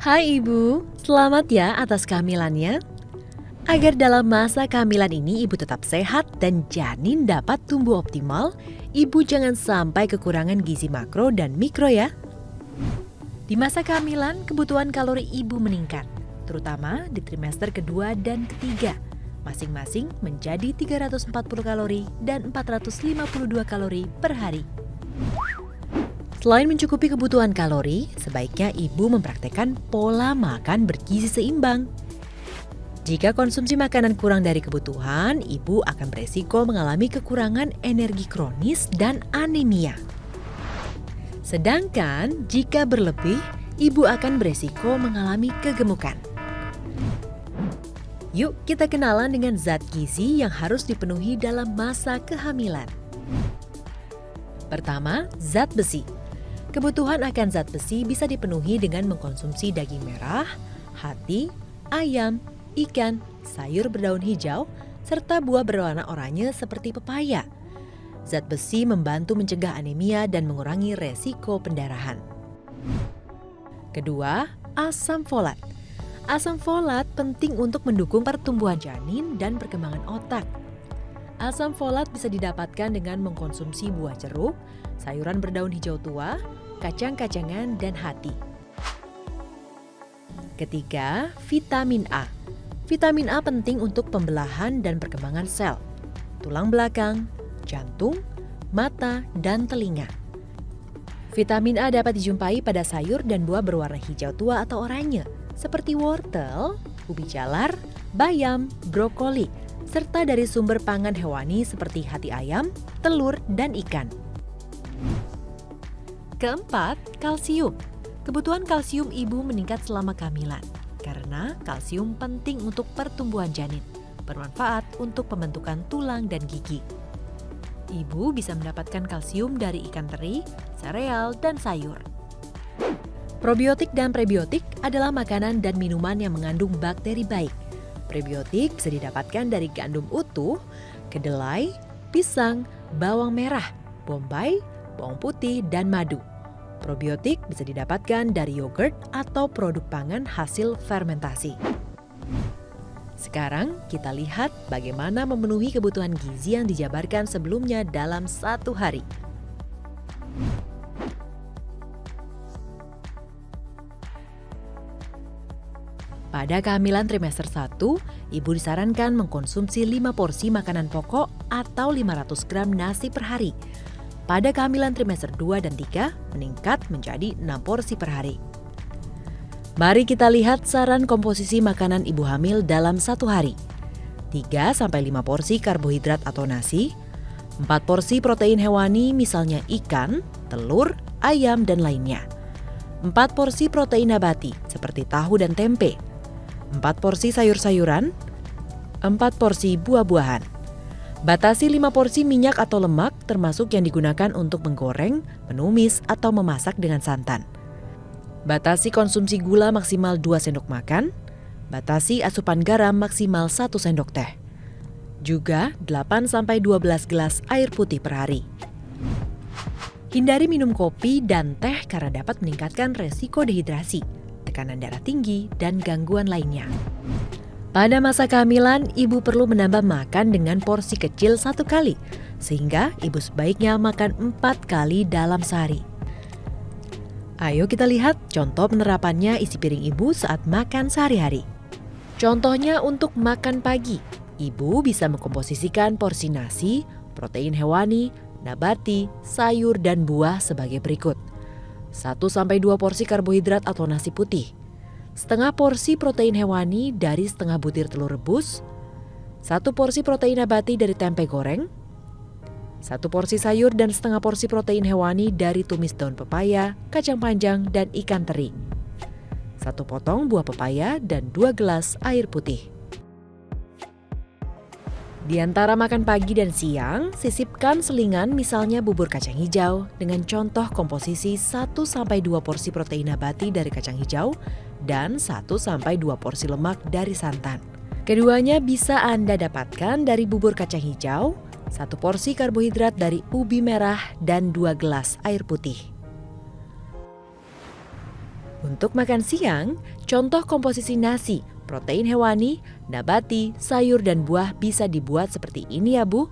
Hai Ibu, selamat ya atas kehamilannya. Agar dalam masa kehamilan ini Ibu tetap sehat dan janin dapat tumbuh optimal, Ibu jangan sampai kekurangan gizi makro dan mikro ya. Di masa kehamilan, kebutuhan kalori Ibu meningkat, terutama di trimester kedua dan ketiga. Masing-masing menjadi 340 kalori dan 452 kalori per hari. Selain mencukupi kebutuhan kalori, sebaiknya ibu mempraktekkan pola makan bergizi seimbang. Jika konsumsi makanan kurang dari kebutuhan, ibu akan beresiko mengalami kekurangan energi kronis dan anemia. Sedangkan jika berlebih, ibu akan beresiko mengalami kegemukan. Yuk kita kenalan dengan zat gizi yang harus dipenuhi dalam masa kehamilan. Pertama, zat besi. Kebutuhan akan zat besi bisa dipenuhi dengan mengkonsumsi daging merah, hati, ayam, ikan, sayur berdaun hijau, serta buah berwarna oranye seperti pepaya. Zat besi membantu mencegah anemia dan mengurangi resiko pendarahan. Kedua, asam folat. Asam folat penting untuk mendukung pertumbuhan janin dan perkembangan otak. Asam folat bisa didapatkan dengan mengkonsumsi buah jeruk, sayuran berdaun hijau tua, kacang-kacangan, dan hati. Ketiga, vitamin A. Vitamin A penting untuk pembelahan dan perkembangan sel, tulang belakang, jantung, mata, dan telinga. Vitamin A dapat dijumpai pada sayur dan buah berwarna hijau tua atau oranye, seperti wortel, ubi jalar, bayam, brokoli, serta dari sumber pangan hewani seperti hati ayam, telur, dan ikan. Keempat, kalsium. Kebutuhan kalsium ibu meningkat selama kehamilan karena kalsium penting untuk pertumbuhan janin, bermanfaat untuk pembentukan tulang dan gigi. Ibu bisa mendapatkan kalsium dari ikan teri, sereal, dan sayur. Probiotik dan prebiotik adalah makanan dan minuman yang mengandung bakteri baik. Prebiotik bisa didapatkan dari gandum utuh, kedelai, pisang, bawang merah, bombay, bawang putih, dan madu. Probiotik bisa didapatkan dari yogurt atau produk pangan hasil fermentasi. Sekarang kita lihat bagaimana memenuhi kebutuhan gizi yang dijabarkan sebelumnya dalam satu hari. Pada kehamilan trimester 1, ibu disarankan mengkonsumsi 5 porsi makanan pokok atau 500 gram nasi per hari. Pada kehamilan trimester 2 dan 3 meningkat menjadi 6 porsi per hari. Mari kita lihat saran komposisi makanan ibu hamil dalam satu hari. 3-5 porsi karbohidrat atau nasi, 4 porsi protein hewani misalnya ikan, telur, ayam, dan lainnya. 4 porsi protein nabati seperti tahu dan tempe. 4 porsi sayur-sayuran, 4 porsi buah-buahan. Batasi 5 porsi minyak atau lemak termasuk yang digunakan untuk menggoreng, menumis, atau memasak dengan santan. Batasi konsumsi gula maksimal 2 sendok makan. Batasi asupan garam maksimal 1 sendok teh. Juga 8-12 gelas air putih per hari. Hindari minum kopi dan teh karena dapat meningkatkan resiko dehidrasi, tekanan darah tinggi, dan gangguan lainnya. Pada masa kehamilan, ibu perlu menambah makan dengan porsi kecil 1 kali, sehingga ibu sebaiknya makan 4 kali dalam sehari. Ayo kita lihat contoh penerapannya isi piring ibu saat makan sehari-hari. Contohnya untuk makan pagi, ibu bisa mengkomposisikan porsi nasi, protein hewani, nabati, sayur, dan buah sebagai berikut. 1-2 porsi karbohidrat atau nasi putih, setengah porsi protein hewani dari setengah butir telur rebus, 1 porsi protein nabati dari tempe goreng, 1 porsi sayur dan setengah porsi protein hewani dari tumis daun pepaya, kacang panjang, dan ikan teri, 1 potong buah pepaya, dan 2 gelas air putih. Di antara makan pagi dan siang, sisipkan selingan misalnya bubur kacang hijau dengan contoh komposisi 1-2 porsi protein nabati dari kacang hijau dan 1-2 porsi lemak dari santan. Keduanya bisa Anda dapatkan dari bubur kacang hijau, 1 porsi karbohidrat dari ubi merah, dan 2 gelas air putih. Untuk makan siang, contoh komposisi nasi, protein hewani, nabati, sayur dan buah bisa dibuat seperti ini ya Bu.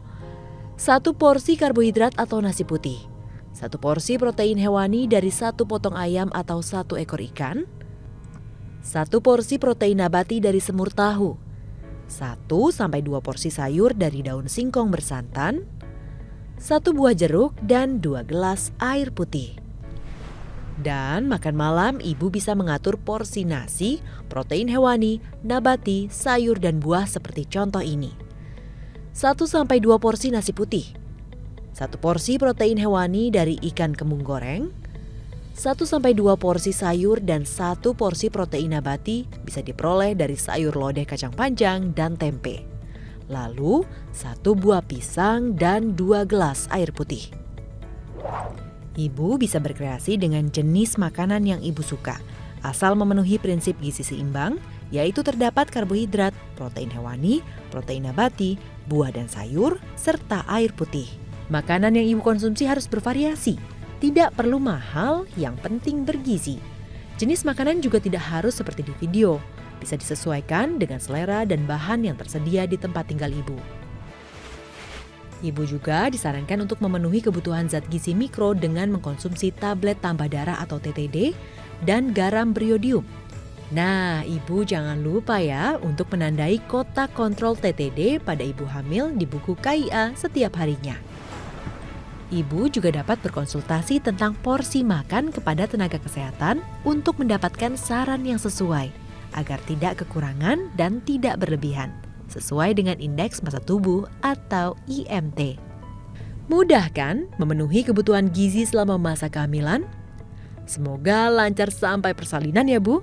1 porsi karbohidrat atau nasi putih, 1 porsi protein hewani dari 1 potong ayam atau 1 ekor ikan, 1 porsi protein nabati dari semur tahu, 1-2 porsi sayur dari daun singkong bersantan, 1 buah jeruk dan 2 gelas air putih. Dan makan malam ibu bisa mengatur porsi nasi, protein hewani, nabati, sayur dan buah seperti contoh ini. 1-2 porsi nasi putih, 1 porsi protein hewani dari ikan kembung goreng, 1-2 porsi sayur dan 1 porsi protein nabati bisa diperoleh dari sayur lodeh kacang panjang dan tempe. Lalu 1 buah pisang dan 2 gelas air putih. Ibu bisa berkreasi dengan jenis makanan yang ibu suka, asal memenuhi prinsip gizi seimbang, yaitu terdapat karbohidrat, protein hewani, protein nabati, buah dan sayur, serta air putih. Makanan yang ibu konsumsi harus bervariasi, tidak perlu mahal, yang penting bergizi. Jenis makanan juga tidak harus seperti di video, bisa disesuaikan dengan selera dan bahan yang tersedia di tempat tinggal ibu. Ibu juga disarankan untuk memenuhi kebutuhan zat gizi mikro dengan mengkonsumsi tablet tambah darah atau TTD dan garam beriodium. Nah, ibu jangan lupa ya untuk menandai kotak kontrol TTD pada ibu hamil di buku KIA setiap harinya. Ibu juga dapat berkonsultasi tentang porsi makan kepada tenaga kesehatan untuk mendapatkan saran yang sesuai agar tidak kekurangan dan tidak berlebihan, sesuai dengan indeks massa tubuh atau IMT. Mudah kan memenuhi kebutuhan gizi selama masa kehamilan? Semoga lancar sampai persalinan ya Bu.